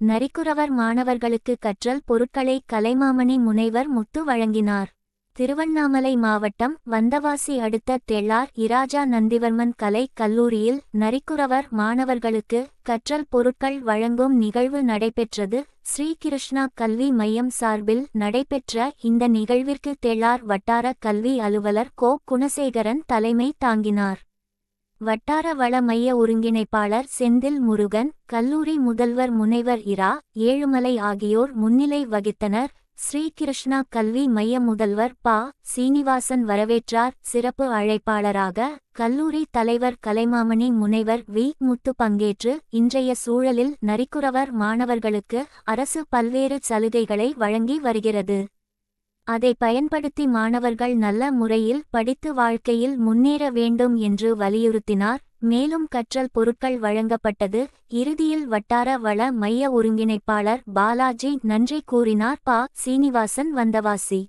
நரிக்குறவர் மாணவர்களுக்கு கற்றல் பொருட்களை கலைமாமணி முனைவர் முத்து வழங்கினார். திருவண்ணாமலை மாவட்டம் வந்தவாசி அடுத்த தெள்ளார் இராஜா நந்திவர்மன் கலை கல்லூரியில் நரிக்குறவர் மாணவர்களுக்கு கற்றல் பொருட்கள் வழங்கும் நிகழ்வு நடைபெற்றது. ஸ்ரீ கிருஷ்ணா கல்வி மையம் சார்பில் நடைபெற்ற இந்த நிகழ்விற்கு தெள்ளார் வட்டார கல்வி அலுவலர் கோ குணசேகரன் தலைமை தாங்கினார். வட்டார வள மைய ஒருங்கிணைப்பாளர் செந்தில் முருகன், கல்லூரி முதல்வர் முனைவர் இரா ஏழுமலை ஆகியோர் முன்னிலை வகித்தனர். ஸ்ரீ கிருஷ்ணா கல்வி மைய முதல்வர் பா. சீனிவாசன் வரவேற்றார். சிறப்பு அழைப்பாளராக கல்லூரி தலைவர் கலைமாமணி முனைவர் வி. முத்து பங்கேற்று இன்றைய சூழலில் நரிக்குறவர் மாணவர்களுக்கு அரசு பல்வேறு சலுகைகளை வழங்கி வருகிறது. அதை பயன்படுத்தி மாணவர்கள் நல்ல முறையில் படித்து வாழ்க்கையில் முன்னேற வேண்டும் என்று வலியுறுத்தினார். மேலும் கற்றல் பொருட்கள் வழங்கப்பட்டது. இறுதியில் வட்டார வள மைய ஒருங்கிணைப்பாளர் பாலாஜி நன்றி கூறினார். பா. சீனிவாசன் வந்தவாசி